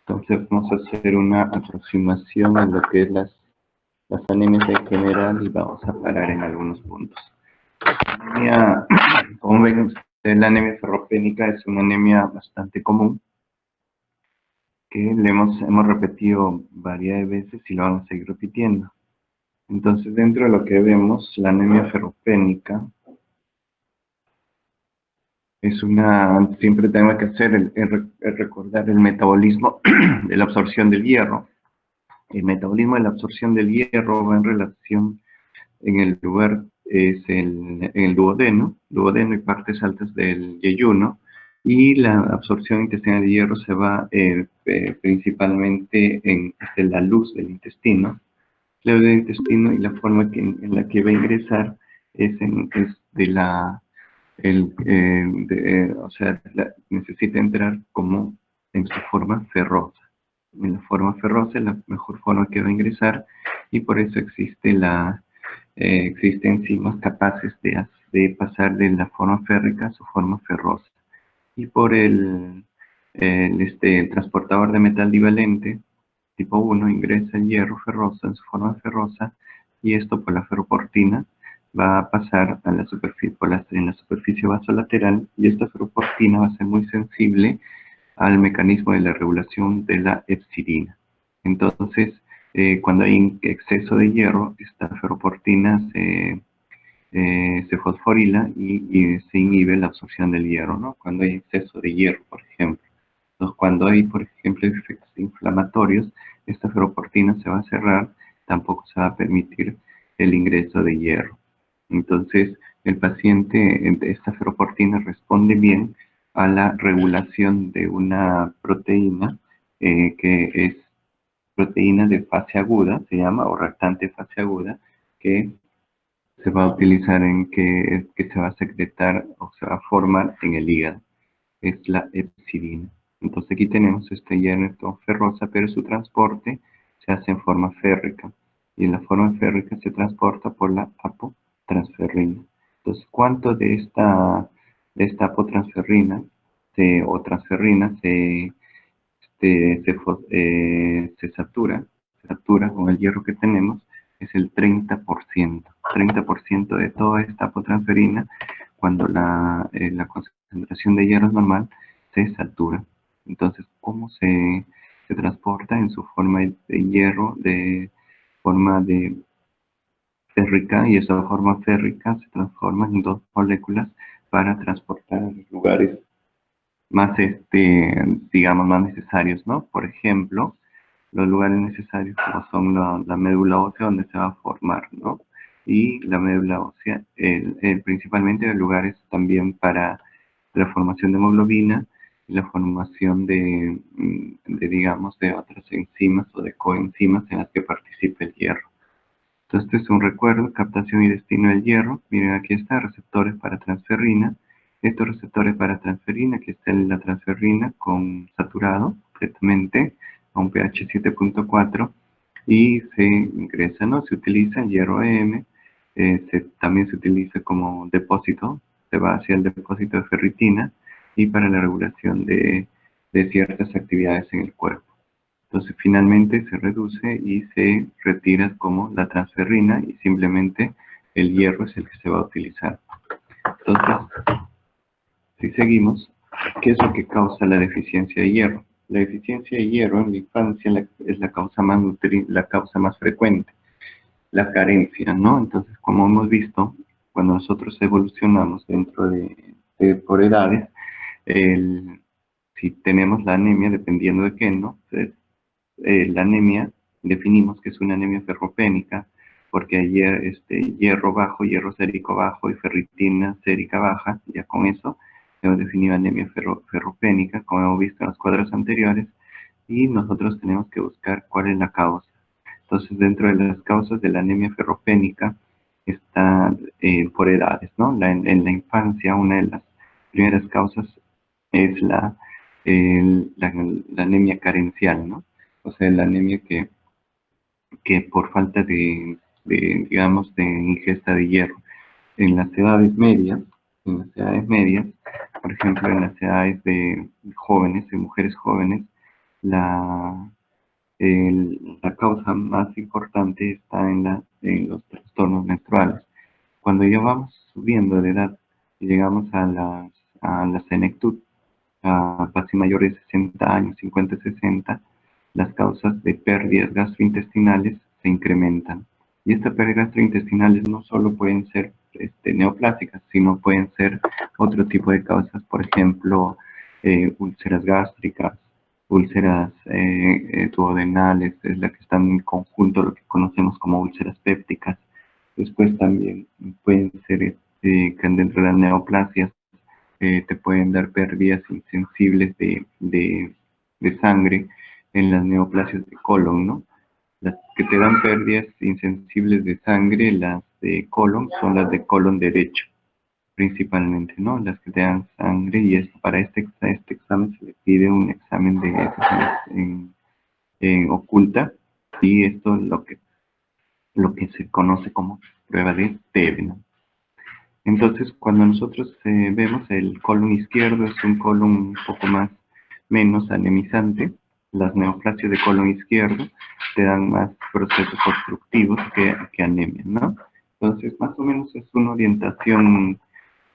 Entonces vamos a hacer una aproximación a lo que es las anemias en general y vamos a parar en algunos puntos. Como ven ustedes, la anemia ferropénica es una anemia bastante común que hemos repetido varias veces y lo vamos a seguir repitiendo. Entonces, dentro de lo que vemos, la anemia ferropénica es siempre tenemos que hacer el recordar el metabolismo de la absorción del hierro. El metabolismo de la absorción del hierro va en relación en el lugar, en el duodeno y partes altas del yeyuno, y la absorción intestinal de hierro se va principalmente en la luz del intestino. La luz del intestino y la forma en la que va a ingresar es de la o sea, necesita entrar como en su forma ferrosa. En la forma ferrosa es la mejor forma que va a ingresar, y por eso existen enzimas capaces de pasar de la forma férrica a su forma ferrosa. Y por el transportador de metal divalente tipo 1 ingresa el hierro ferroso en su forma ferrosa, y esto por la ferroportina va a pasar a la superficie, en la superficie vasolateral, y esta ferroportina va a ser muy sensible al mecanismo de la regulación de la epsidina. Entonces, cuando hay exceso de hierro, esta ferroportina se fosforila y se inhibe la absorción del hierro, ¿no? Cuando hay exceso de hierro, por ejemplo. Entonces, cuando hay, por ejemplo, efectos inflamatorios, esta ferroportina se va a cerrar, tampoco se va a permitir el ingreso de hierro. Entonces, el paciente, esta ferroportina responde bien a la regulación de una proteína que es proteína de fase aguda, se llama, o reactante de fase aguda, que se va a utilizar que se va a secretar o se va a formar en el hígado. Es la epsidina. Entonces aquí tenemos este hierro ferrosa, pero su transporte se hace en forma férrica. Y en la forma férrica se transporta por la apotransferrina. Entonces, ¿cuánto de esta apotransferrina o transferrina se satura con el hierro que tenemos? Es el 30%. 30% de toda esta apotransferina, cuando la concentración de hierro es normal, se satura. Entonces, ¿cómo se transporta? En su forma de hierro, de forma de férrica, y esa forma férrica se transforma en dos moléculas para transportar a los lugares más, digamos, más necesarios, ¿no? Por ejemplo, los lugares necesarios como son la médula ósea, donde se va a formar, ¿no? Y la médula ósea, principalmente en lugares también para la formación de hemoglobina y la formación digamos, de otras enzimas o de coenzimas en las que participa el hierro. Entonces, este es un recuerdo: captación y destino del hierro. Miren, aquí está, receptores para transferrina. Estos receptores para transferina, aquí está la transferrina saturado completamente a un pH 7.4, y se ingresa, ¿no? Se utiliza hierro EM, también se utiliza como depósito, se va hacia el depósito de ferritina, y para la regulación de ciertas actividades en el cuerpo. Entonces, finalmente se reduce y se retira como la transferrina, y simplemente el hierro es el que se va a utilizar. Entonces, si seguimos, ¿qué es lo que causa la deficiencia de hierro? La deficiencia de hierro en la infancia es la causa más frecuente, la carencia, ¿no? Entonces, como hemos visto, cuando nosotros evolucionamos dentro por edades, si tenemos la anemia, dependiendo de qué, ¿no? Entonces, la anemia, definimos que es una anemia ferropénica, porque hay hierro bajo, hierro sérico bajo y ferritina sérica baja. Ya con eso hemos definido anemia ferropénica, como hemos visto en los cuadros anteriores, y nosotros tenemos que buscar cuál es la causa. Entonces, dentro de las causas de la anemia ferropénica está por edades, ¿no? En la infancia, una de las primeras causas es la anemia carencial, ¿no? O sea, la anemia que por falta digamos, de ingesta de hierro. En las edades medias, por ejemplo, en las edades de jóvenes, de mujeres jóvenes, la, la causa más importante está en los trastornos menstruales. Cuando ya vamos subiendo de edad y llegamos a la senectud, a casi mayores de 60 años, 50, 60, las causas de pérdidas gastrointestinales se incrementan. Y estas pérdidas gastrointestinales no solo pueden ser neoplásicas, sino pueden ser otro tipo de causas, por ejemplo, úlceras gástricas, úlceras duodenales, es la que están en conjunto, lo que conocemos como úlceras pépticas. Después también pueden ser que dentro de las neoplasias te pueden dar pérdidas insensibles de sangre en las neoplasias de colon, ¿no? Las que te dan pérdidas insensibles de sangre, las de colon, son las de colon derecho, principalmente, ¿no? Las que te dan sangre y para este examen se le pide un examen de en oculta y esto es lo que se conoce como prueba de TEV, ¿no? Entonces, cuando nosotros vemos el colon izquierdo, es un colon un poco más, menos anemizante. Las neoplasias de colon izquierdo te dan más procesos obstructivos que anemia, ¿no? Entonces, más o menos es una orientación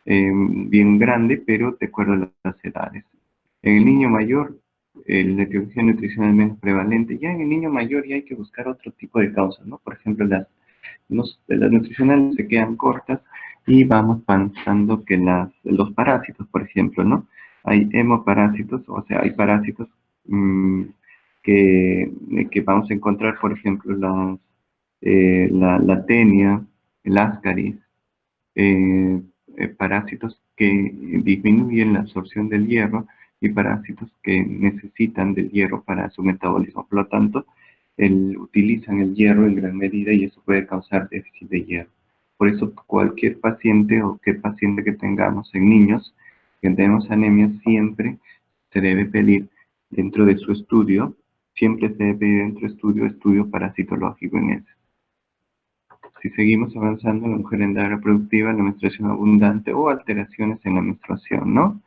bien grande, pero de acuerdo a las edades. En el niño mayor, la etiología nutricional es menos prevalente. Ya en el niño mayor ya hay que buscar otro tipo de causas, ¿no? Por ejemplo, las nutricionales se quedan cortas y vamos pensando que los parásitos, por ejemplo, ¿no? Hay hemoparásitos, o sea, hay parásitos mm, que vamos a encontrar, por ejemplo, la tenia, el ascaris, eh, parásitos que disminuyen la absorción del hierro y parásitos que necesitan del hierro para su metabolismo. Por lo tanto, utilizan el hierro en gran medida y eso puede causar déficit de hierro. Por eso cualquier paciente o que paciente que tengamos en niños que tenemos anemia siempre se debe pedir dentro de su estudio, siempre se debe pedir dentro de estudio parasitológico en ese. Si seguimos avanzando, la mujer en edad reproductiva, la menstruación abundante o alteraciones en la menstruación, ¿no?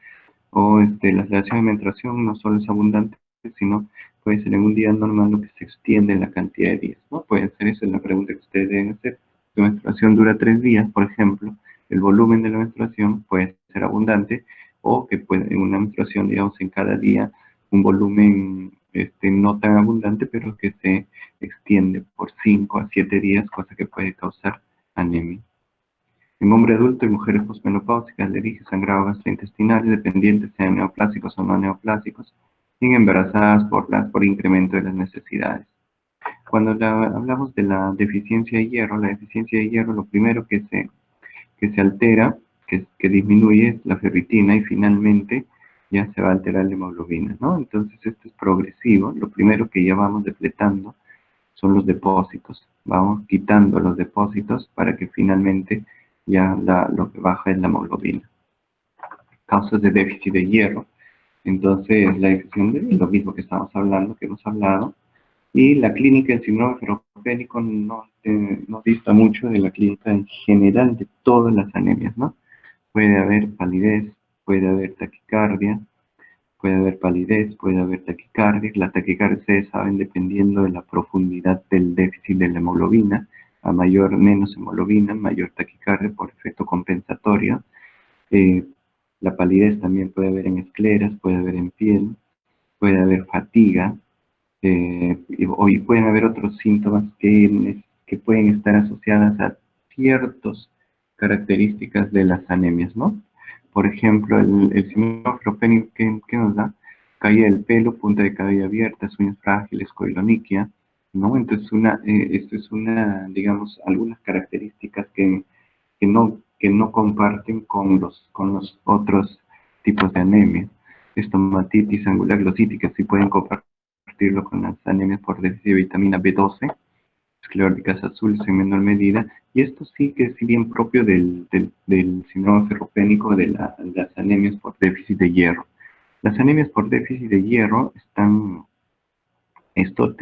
O la alteración de menstruación no solo es abundante, sino puede ser en un día normal lo que se extiende en la cantidad de días, ¿no? Puede ser eso, es la pregunta que ustedes deben hacer. Si la menstruación dura 3 días, por ejemplo, el volumen de la menstruación puede ser abundante o que puede, en una menstruación, digamos, en cada día, un volumen no tan abundante, pero que se extiende por 5 a 7 días, cosa que puede causar anemia. En hombre adulto y mujeres posmenopáusicas le dije sangrado gastrointestinal, dependientes sean neoplásicos o no neoplásicos, y en embarazadas por incremento de las necesidades. Cuando hablamos de la deficiencia de hierro, lo primero que se altera, que disminuye es la ferritina y finalmente ya se va a alterar la hemoglobina, ¿no? Entonces esto es progresivo. Lo primero que ya vamos depletando son los depósitos. Vamos quitando los depósitos para que finalmente ya lo que baja es la hemoglobina. Causas de déficit de hierro. Entonces, la infección de lo mismo que estamos hablando, que hemos hablado, y la clínica del síndrome ferropénico no dista mucho de la clínica en general de todas las anemias, ¿no? Puede haber palidez, puede haber taquicardia, puede haber palidez, puede haber taquicardia. La taquicardia, ustedes saben, dependiendo de la profundidad del déficit de la hemoglobina, a menos hemoglobina, mayor taquicardia por efecto compensatorio. Eh, la palidez también puede haber en escleras, puede haber en piel, puede haber fatiga, y pueden haber otros síntomas que pueden estar asociadas a ciertas características de las anemias, ¿no? Por ejemplo, el síndrome ferropénico que nos da caída del pelo, punta de cabello abierta, uñas frágiles, coiloniquia, ¿no? Entonces, esto es digamos, algunas características que no comparten con los otros tipos de anemia. Estomatitis angular glosítica sí pueden compartirlo con las anemias por déficit de vitamina B12, esclerórticas azules en menor medida, y esto sí que es bien propio del síndrome ferropénico de las anemias por déficit de hierro. Las anemias por déficit de hierro esto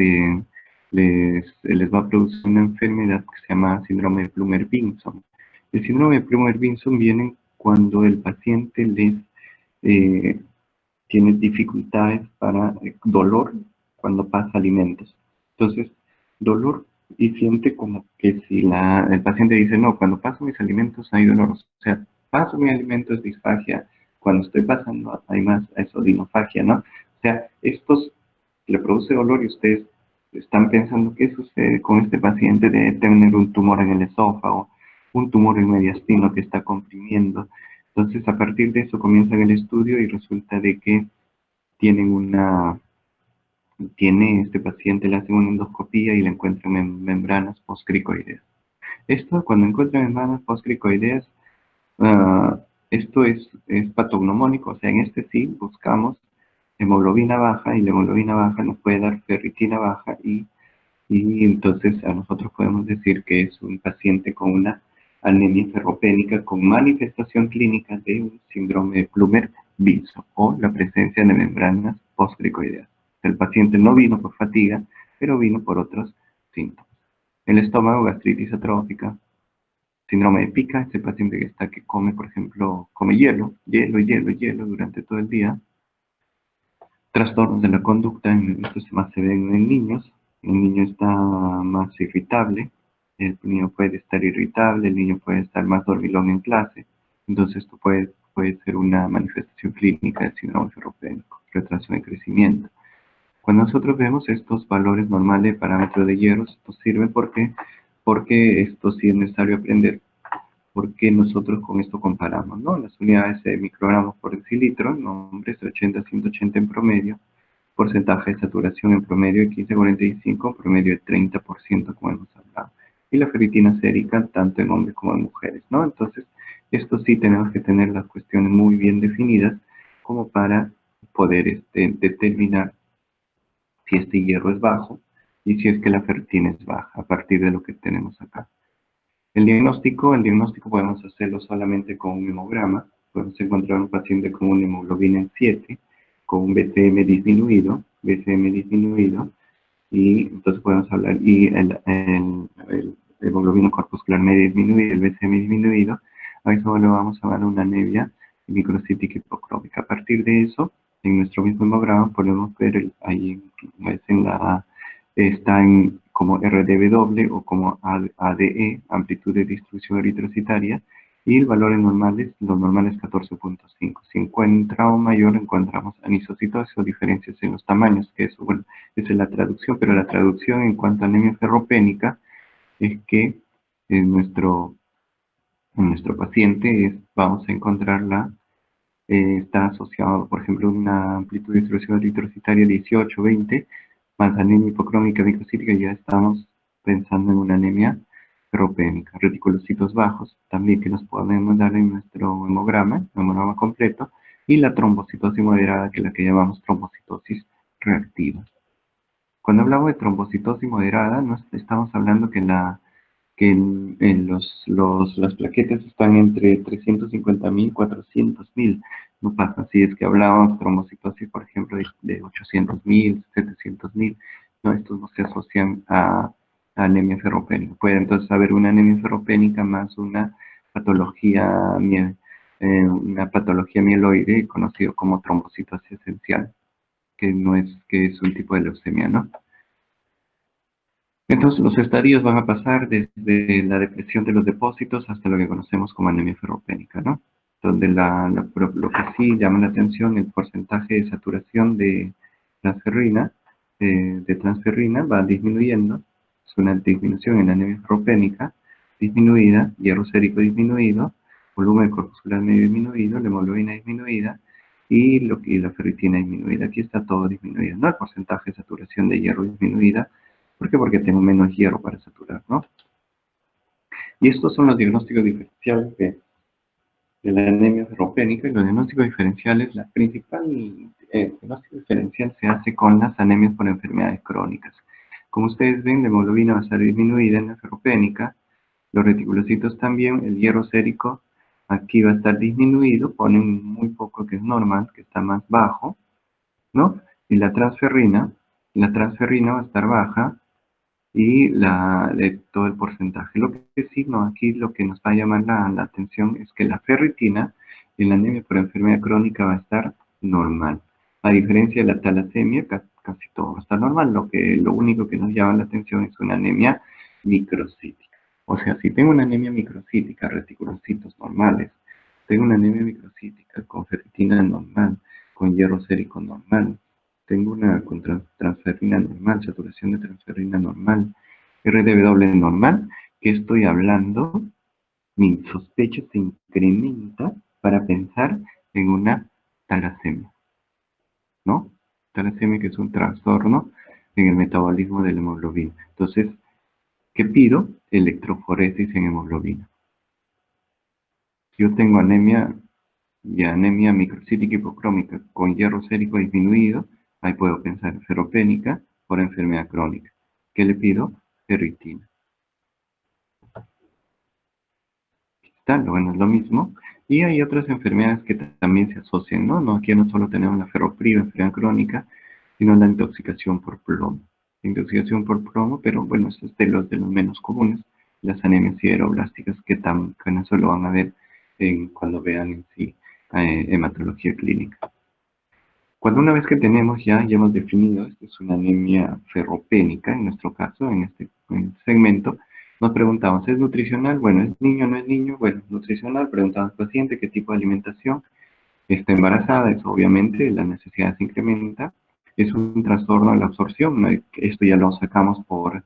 les va a producir una enfermedad que se llama síndrome de Plummer-Vinson. El síndrome de Plummer-Vinson viene cuando el paciente eh, tiene dificultades para dolor cuando pasa alimentos. Entonces, dolor y siente como que si el paciente dice, no, cuando paso mis alimentos hay dolor. O sea, paso mis alimentos disfagia, cuando estoy pasando hay más eso, dinofagia, ¿no? O sea, estos le produce dolor y ustedes están pensando qué sucede con este paciente de tener un tumor en el esófago, un tumor en mediastino que está comprimiendo. Entonces, a partir de eso comienzan el estudio y resulta de que tienen este paciente le hacen una endoscopía y le encuentran membranas postcricoideas. Esto, cuando encuentran membranas postcricoideas, ah, esto es patognomónico, o sea, en este sí buscamos hemoglobina baja y la hemoglobina baja nos puede dar ferritina baja y entonces a nosotros podemos decir que es un paciente con una anemia ferropénica con manifestación clínica de un síndrome de Plummer-Vinson o la presencia de membranas postcricoideas. El paciente no vino por fatiga, pero vino por otros síntomas. El estómago, gastritis atrófica, síndrome de pica, ese paciente que come, por ejemplo, come hielo durante todo el día. Trastornos de la conducta, esto más se ven en niños. El niño está más irritable, el niño puede estar irritable, el niño puede estar más dormilón en clase. Entonces esto puede ser una manifestación clínica del síndrome ferropénico, retraso de crecimiento. Cuando nosotros vemos estos valores normales de parámetro de hierro, esto sirve porque esto sí es necesario aprender, porque nosotros con esto comparamos, ¿no? Las unidades de microgramos por decilitro, nombres de 80 a 180 en promedio, porcentaje de saturación en promedio de 15 a 45, promedio de 30%, como hemos hablado. Y la ferritina sérica, tanto en hombres como en mujeres, ¿no? Entonces, esto sí tenemos que tener las cuestiones muy bien definidas como para poder determinar si este hierro es bajo y si es que la ferritina es baja, a partir de lo que tenemos acá. El diagnóstico podemos hacerlo solamente con un hemograma. Podemos encontrar un paciente con una hemoglobina en 7, con un BCM disminuido, y entonces podemos hablar, y el hemoglobina corpuscular media disminuida, el BCM disminuido, a eso le vamos a dar una anemia microcítica hipocrómica. A partir de eso, en nuestro mismo hemograma podemos ver ahí está en como RDW o como ADE, amplitud de distribución eritrocitaria, y el valor los normales 14.5. Si encuentra o mayor, encontramos anisocitosis o diferencias en los tamaños, que eso, bueno, esa es la traducción, pero la traducción en cuanto a anemia ferropénica es que en nuestro paciente vamos a encontrarla, está asociado, por ejemplo, a una amplitud de distribución eritrocitaria 18, 20, más anemia hipocrómica microcítica, ya estamos pensando en una anemia ferropénica. Reticulocitos bajos, también que nos podemos dar en nuestro hemograma completo, y la trombocitosis moderada, que es la que llamamos trombocitosis reactiva. Cuando hablamos de trombocitosis moderada, no estamos hablando que las plaquetas están entre 350.000 y 400.000. No pasa si es que hablábamos trombocitosis, por ejemplo, de 800.000, 700.000. No, estos no se asocian a anemia ferropénica. Puede entonces haber una anemia ferropénica más una patología mieloide conocido como trombocitosis esencial, que es un tipo de leucemia, ¿no? Entonces, los estadios van a pasar desde la depresión de los depósitos hasta lo que conocemos como anemia ferropénica, ¿no? Donde lo que sí llama la atención, el porcentaje de saturación de transferrina, va disminuyendo. Es una disminución en la anemia ferropénica disminuida, hierro sérico disminuido, volumen corpuscular medio disminuido, la hemoglobina disminuida y la ferritina disminuida. Aquí está todo disminuido, ¿no? El porcentaje de saturación de hierro disminuida. ¿Por qué? Porque tengo menos hierro para saturar, ¿no? Y estos son los diagnósticos diferenciales de la anemia ferropénica. Y los diagnósticos diferenciales, la principal diagnóstico diferencial se hace con las anemias por enfermedades crónicas. Como ustedes ven, la hemoglobina va a estar disminuida en la ferropénica, los reticulocitos también, el hierro sérico aquí va a estar disminuido, ponen muy poco que es normal, que está más bajo, ¿no? Y la transferrina va a estar baja, y de todo el porcentaje. Lo que sí, no, aquí lo que nos va a llamar la atención es que la ferritina en la anemia por enfermedad crónica va a estar normal. A diferencia de la talasemia, casi todo está normal. Lo único que nos llama la atención es una anemia microcítica. O sea, si tengo una anemia microcítica, reticulocitos normales, tengo una anemia microcítica con ferritina normal, con hierro sérico normal, tengo una con transferrina normal, saturación de transferrina normal, RDW normal, ¿qué estoy hablando? Mi sospecha se incrementa para pensar en una talasemia, ¿no? Talasemia que es un trastorno en el metabolismo de la hemoglobina. Entonces, ¿qué pido? Electroforesis en hemoglobina. Si yo tengo anemia y anemia microcítica hipocrómica con hierro sérico disminuido, ahí puedo pensar en ferropénica por enfermedad crónica. ¿Qué le pido? Ferritina. Está, bueno, es lo mismo. Y hay otras enfermedades que también se asocian, ¿no? Aquí no solo tenemos la ferropriva, enfermedad crónica, sino la intoxicación por plomo. Intoxicación por plomo, pero bueno, eso es de los menos comunes. Las anemias sideroblásticas que no solo van a ver cuando vean en sí hematología clínica. Cuando una vez que tenemos ya hemos definido, esto es una anemia ferropénica, en nuestro caso, en este segmento, nos preguntamos, ¿es nutricional? Bueno, ¿es niño o no es niño? Bueno, nutricional, preguntamos al paciente qué tipo de alimentación, está embarazada, eso obviamente la necesidad se incrementa, es un trastorno de la absorción, ¿no? Esto ya lo sacamos por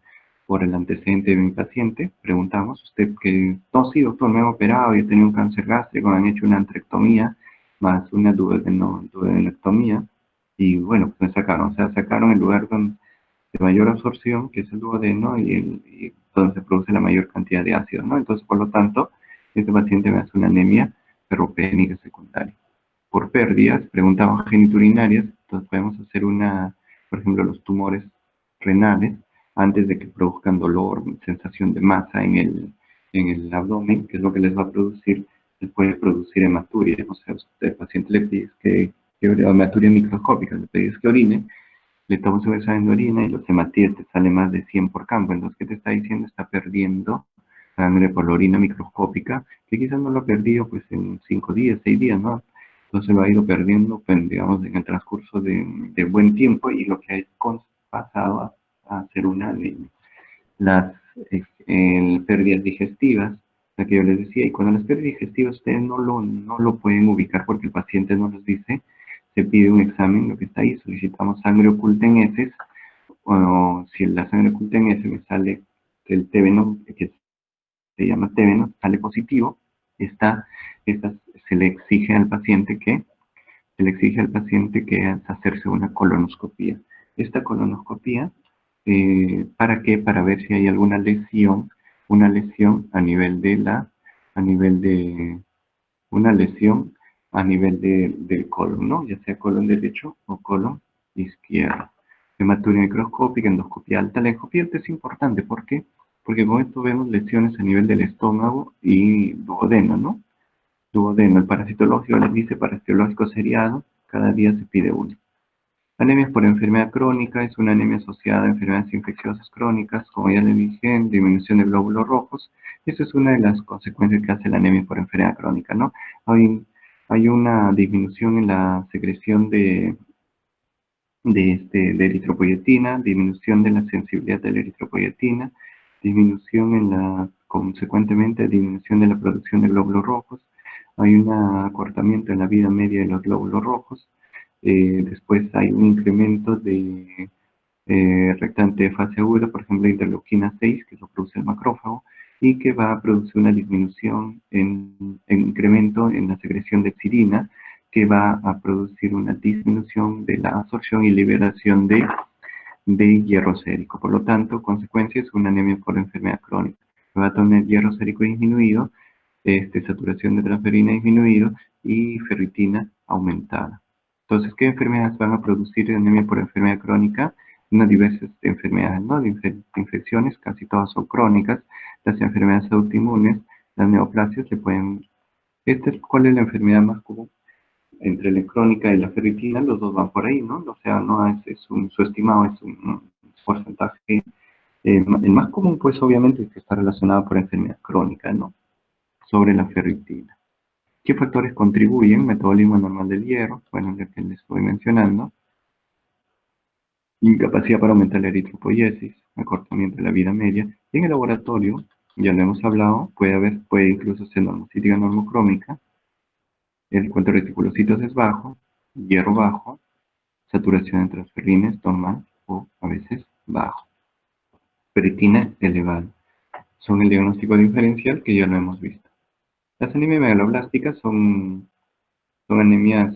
el antecedente de mi paciente, preguntamos, usted que, no, sí, doctor, me he operado, y he tenido un cáncer gástrico, me han hecho una antrectomía, más una duodenectomía, y bueno, pues me sacaron, o sea, sacaron el lugar de mayor absorción, que es el duodeno, y donde se produce la mayor cantidad de ácido, ¿no? Entonces, por lo tanto, este paciente me hace una anemia ferropénica secundaria. Por pérdidas, preguntamos geniturinarias, entonces podemos hacer por ejemplo, los tumores renales, antes de que produzcan dolor, sensación de masa en el abdomen, que es lo que les va a producir, les puede producir hematuria. O sea, usted, al paciente le pides que hematuria microscópica, le pides que orine, le tomas un examen de orina y los hematíes te sale más de 100 por campo. Entonces, ¿qué te está diciendo? Está perdiendo sangre por la orina microscópica, que quizás no lo ha perdido pues en 5 días, 6 días, ¿no? Entonces lo ha ido perdiendo, pues, digamos, en el transcurso de buen tiempo y lo que ha pasado a ser una anemia. Las pérdidas digestivas, la que yo les decía, y cuando las pérdidas digestivas ustedes no lo pueden ubicar porque el paciente no los dice, se pide un examen, lo que está ahí, solicitamos sangre oculta en heces, o si la sangre oculta en heces me sale el TB, que se llama TB, sale positivo, esta, se le exige al paciente que se le exige al paciente que hacerse una colonoscopía. Esta colonoscopía, ¿para qué? Para ver si hay alguna lesión, una lesión a nivel a nivel de, una lesión a nivel del colon, ¿no? Ya sea colon derecho o colon izquierdo. Hematuria microscópica, endoscopia alta. La endoscopia alta es importante, ¿por qué? Porque con esto vemos lesiones a nivel del estómago y duodeno, ¿no? Duodeno, el parasitológico les dice parasitológico seriado, cada día se pide uno. Anemia por enfermedad crónica es una anemia asociada a enfermedades infecciosas crónicas, como ya les dije, disminución de glóbulos rojos. Eso es una de las consecuencias que hace la anemia por enfermedad crónica, ¿no? Hay una disminución en la secreción de eritropoyetina, disminución de la sensibilidad de la eritropoyetina, disminución consecuentemente, disminución de la producción de glóbulos rojos, hay un acortamiento en la vida media de los glóbulos rojos, después hay un incremento de rectante de fase aguda, por ejemplo, interleuquina 6, que lo produce el macrófago, y que va a producir una disminución en incremento en la secreción de psirina, que va a producir una disminución de la absorción y liberación de hierro sérico. Por lo tanto, consecuencia es una anemia por enfermedad crónica. Va a tener hierro sérico disminuido, saturación de transferrina disminuido y ferritina aumentada. Entonces, ¿qué enfermedades van a producir anemia por enfermedad crónica? Unas diversas enfermedades, ¿no? Infecciones, casi todas son crónicas. Las enfermedades autoinmunes, las neoplasias, ¿cuál es la enfermedad más común? Entre la crónica y la ferritina, los dos van por ahí, ¿no? O sea, no su estimado es un porcentaje. El más común, pues, obviamente, es que está relacionado por enfermedad crónica, ¿no? Sobre la ferritina. ¿Qué factores contribuyen? Metabolismo normal del hierro, bueno, lo que les estoy mencionando. Incapacidad para aumentar la eritropoiesis, acortamiento de la vida media. En el laboratorio, ya lo hemos hablado, puede incluso ser normocítica normocrómica, el cuento de reticulocitos es bajo, hierro bajo, saturación en transferrines normal o a veces bajo. Ferritina elevada. Son el diagnóstico diferencial que ya lo hemos visto. Las anemias megaloblásticas son anemias,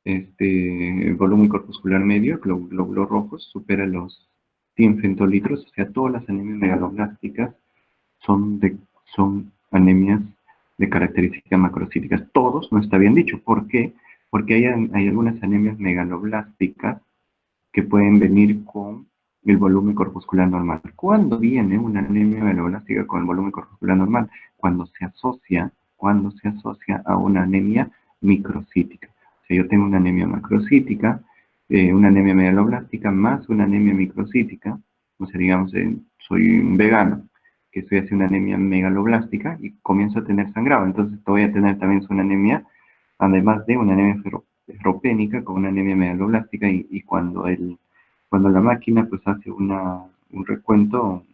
el volumen corpuscular medio, glóbulos rojos, supera los 100 femtolitros, o sea, todas las anemias megaloblásticas son, son anemias de características macrocíticas. Todos, no está bien dicho. ¿Por qué? Porque hay algunas anemias megaloblásticas que pueden venir con el volumen corpuscular normal. ¿Cuándo viene una anemia megaloblastica con el volumen corpuscular normal? Cuando se asocia a una anemia microcítica. O sea, yo tengo una anemia macrocítica, una anemia megaloblástica más una anemia microcítica, o sea, digamos, soy un vegano, que estoy haciendo una anemia megaloblástica y comienzo a tener sangrado. Entonces voy a tener también una anemia, además de una anemia ferropénica con una anemia megaloblástica y cuando la máquina pues hace un recuento,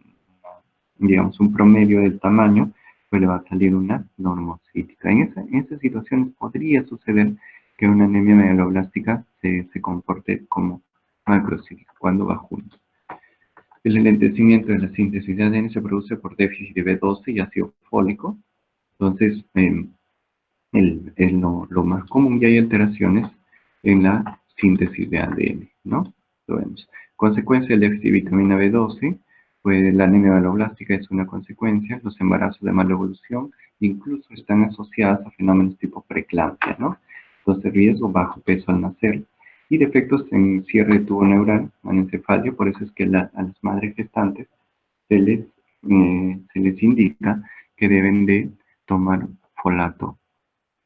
digamos un promedio del tamaño, pues le va a salir una normocítica. En esas situaciones podría suceder que una anemia megaloblástica se comporte como macrocítica cuando va junto. El enlentecimiento de la síntesis de ADN se produce por déficit de B12 y ácido fólico. Entonces, lo más común y hay alteraciones en la síntesis de ADN, ¿no? Lo vemos. Consecuencia del déficit de vitamina B12, pues la anemia meloblástica es una consecuencia, los embarazos de mala evolución incluso están asociados a fenómenos tipo preeclampsia, ¿no? Entonces, riesgo, bajo peso al nacer y defectos en cierre de tubo neural, anencefalio, por eso es que a las madres gestantes se les indica que deben de tomar folato.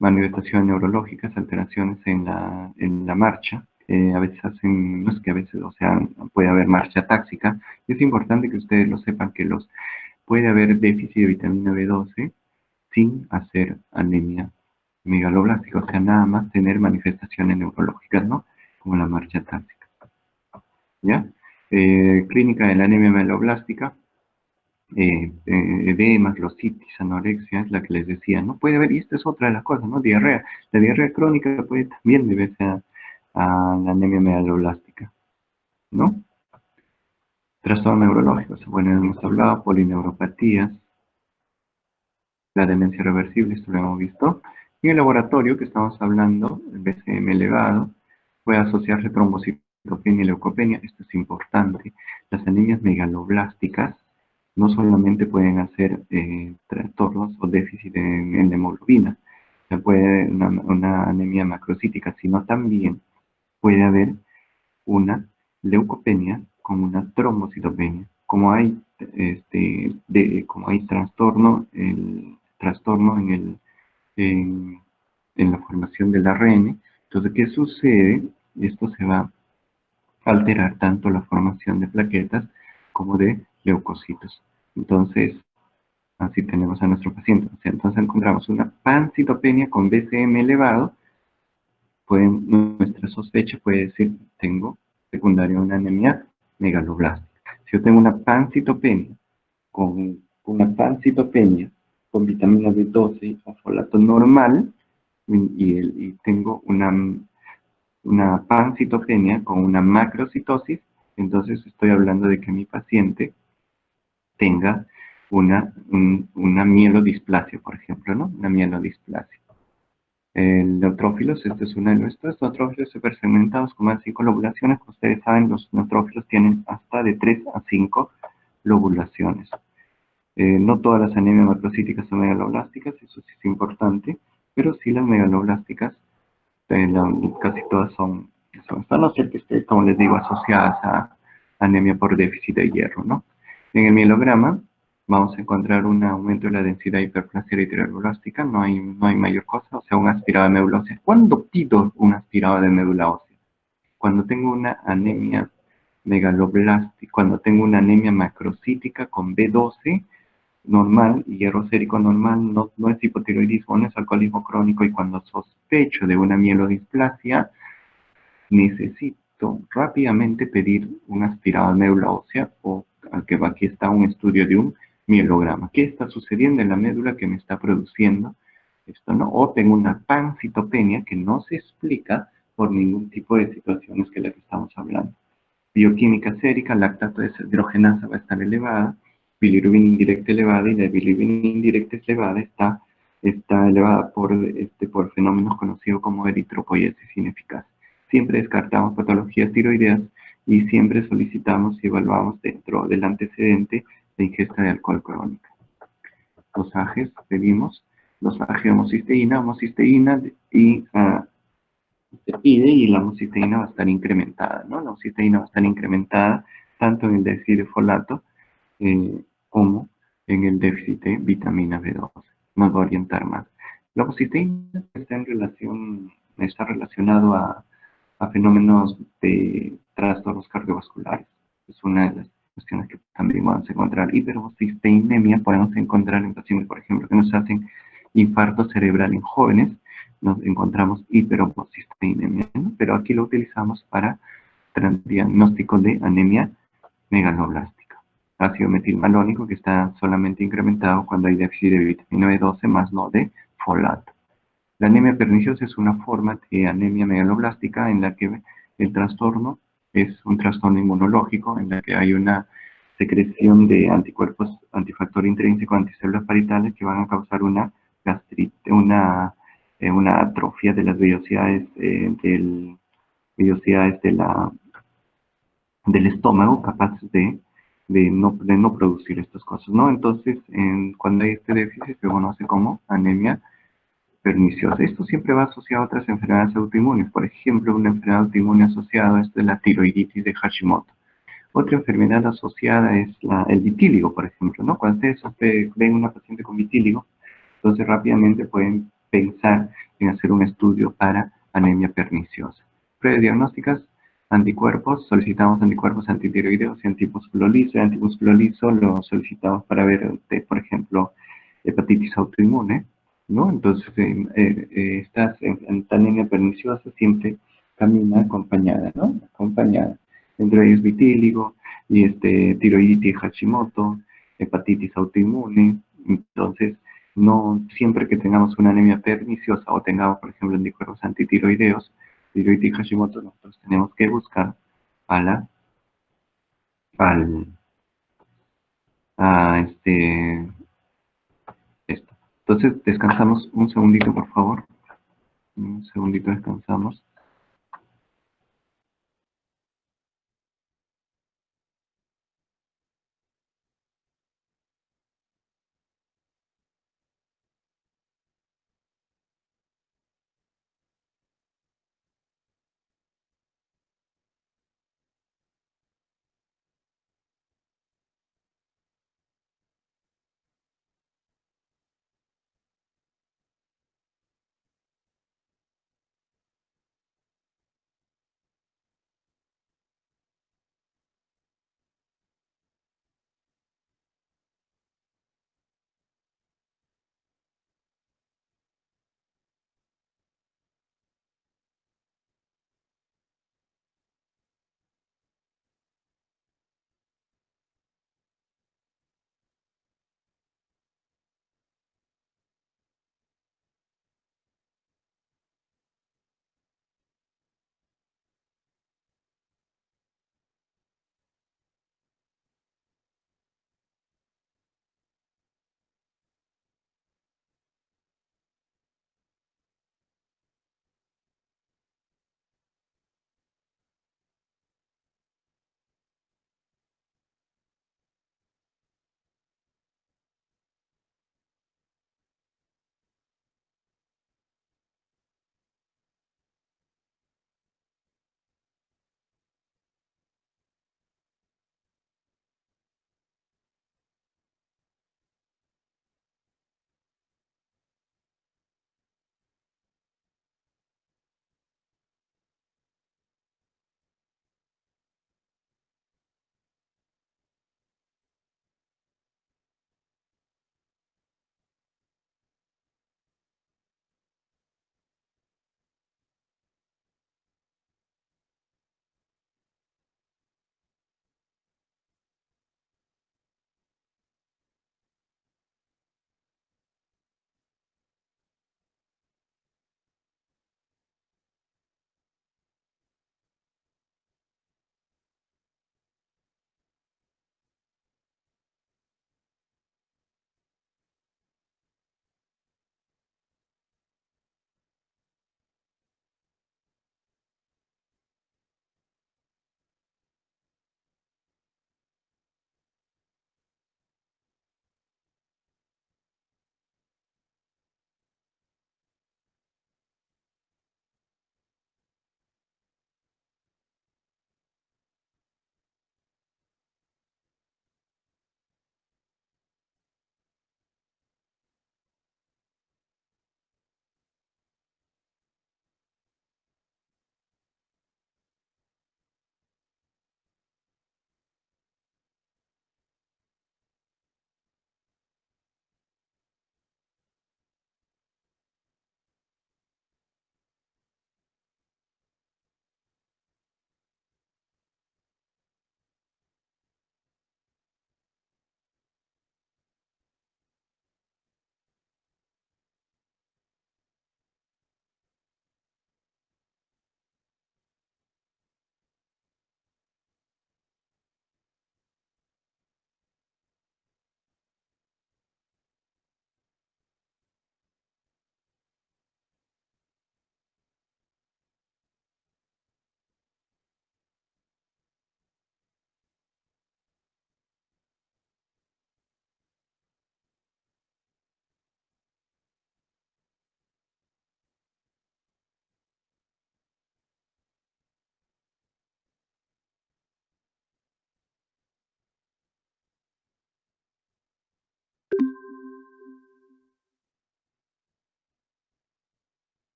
Manifestaciones neurológicas, alteraciones en la marcha, a veces no es que a veces, o sea, puede haber marcha táxica. Es importante que ustedes lo sepan que puede haber déficit de vitamina B12 sin hacer anemia megaloblástica, o sea, nada más tener manifestaciones neurológicas, ¿no? Como la marcha táxica, ¿ya? Clínica de la anemia megaloblástica, edemas, lositis, anorexia, es la que les decía, ¿no? Puede haber, y esta es otra de las cosas, ¿no? Diarrea. La diarrea crónica puede también deberse a la anemia megaloblástica, ¿no? Trastornos neurológicos, bueno, hemos hablado, polineuropatías, la demencia reversible, esto lo hemos visto. En el laboratorio que estamos hablando, el BCM elevado, puede asociarse trombocitopenia y leucopenia, esto es importante. Las anemias megaloblásticas no solamente pueden hacer trastornos o déficit en hemoglobina, se puede una anemia macrocítica, sino también puede haber una leucopenia con una trombocitopenia. Como hay trastorno en la formación del ARN, entonces, ¿qué sucede? Esto se va a alterar tanto la formación de plaquetas como de leucocitos. Entonces, así tenemos a nuestro paciente. O sea, entonces encontramos una pancitopenia con BCM elevado. Nuestra sospecha puede decir, tengo secundaria una anemia megaloblástica. Si yo tengo una pancitopenia con vitamina B12 o folato normal, y tengo una pancitopenia con una macrocitosis, entonces estoy hablando de que mi paciente tenga una mielodisplasia, por ejemplo, ¿no? Una mielodisplasia. Neutrófilos, este es uno de nuestros neutrófilos supersegmentados con más de 5 lobulaciones. Como ustedes saben, los neutrófilos tienen hasta de 3 a 5 lobulaciones. No todas las anemias macrocíticas son megaloblásticas, eso sí es importante, pero sí las megaloblásticas, casi todas están, no sé, como les digo, asociadas a anemia por déficit de hierro, ¿no? En el mielograma vamos a encontrar un aumento de la densidad hiperplasia eritroblástica, no hay mayor cosa, o sea, un aspirado de médula ósea. ¿Cuándo pido un aspirado de médula ósea? Cuando tengo una anemia megaloblástica, cuando tengo una anemia macrocítica con B12 normal, hierro sérico normal, no es hipotiroidismo, no es alcoholismo crónico, y cuando sospecho de una mielodisplasia, necesito rápidamente pedir un aspirado de médula ósea, o que aquí está un estudio de un mielograma. ¿Qué está sucediendo en la médula que me está produciendo esto, no? O tengo una pancitopenia que no se explica por ningún tipo de situaciones que la que estamos hablando. Bioquímica sérica, lactato deshidrogenasa va a estar elevada, bilirrubina indirecta elevada, y la bilirrubina indirecta elevada está elevada por fenómenos conocidos como eritropoiesis ineficaz. Siempre descartamos patologías tiroideas y siempre solicitamos y evaluamos dentro del antecedente de ingesta de alcohol crónica. Dosajes, pedimos dosaje de homocisteína y se pide, y la homocisteína va a estar incrementada, ¿no? La homocisteína va a estar incrementada tanto en el déficit de folato como en el déficit de vitamina B12. Nos va a orientar más. La homocisteína está relacionado a fenómenos de trastornos cardiovasculares. Es una de las cuestiones que también vamos a encontrar. Hiperhomocisteinemia podemos encontrar en pacientes, por ejemplo, que nos hacen infarto cerebral en jóvenes. Nos encontramos hiperhomocisteinemia, ¿no? Pero aquí lo utilizamos para diagnóstico de anemia megaloblástica. Ácido metilmalónico, que está solamente incrementado cuando hay déficit de vitamina B12 más no de folato. La anemia perniciosa es una forma de anemia megaloblástica en la que el trastorno es un trastorno inmunológico, en la que hay una secreción de anticuerpos antifactor intrínseco, anticélulas parietales, que van a causar una gastrite, una atrofia de las vellosidades, vellosidades del estómago, capaces de no producir estas cosas, ¿no? Entonces, cuando hay este déficit, se conoce como anemia perniciosa. Esto siempre va asociado a otras enfermedades autoinmunes. Por ejemplo, una enfermedad autoinmune asociada es la tiroiditis de Hashimoto. Otra enfermedad asociada es el vitíligo, por ejemplo, ¿no? Cuando ustedes ven una paciente con vitíligo, entonces rápidamente pueden pensar en hacer un estudio para anemia perniciosa. Prediagnósticas, anticuerpos, solicitamos anticuerpos antitiroideos y antimusculoliso. El antimusculoliso lo solicitamos para ver, por ejemplo, hepatitis autoinmune, ¿no? Entonces, esta anemia perniciosa siempre camina acompañada, ¿no? Acompañada. Entre ellos vitíligo y tiroiditis Hashimoto, hepatitis autoinmune. Entonces, no siempre que tengamos una anemia perniciosa o tengamos, por ejemplo, anticuerpos antitiroideos, tiroiditis Hashimoto, nosotros tenemos que buscar a la, al, a esto. Entonces, descansamos un segundito, por favor. Un segundito descansamos.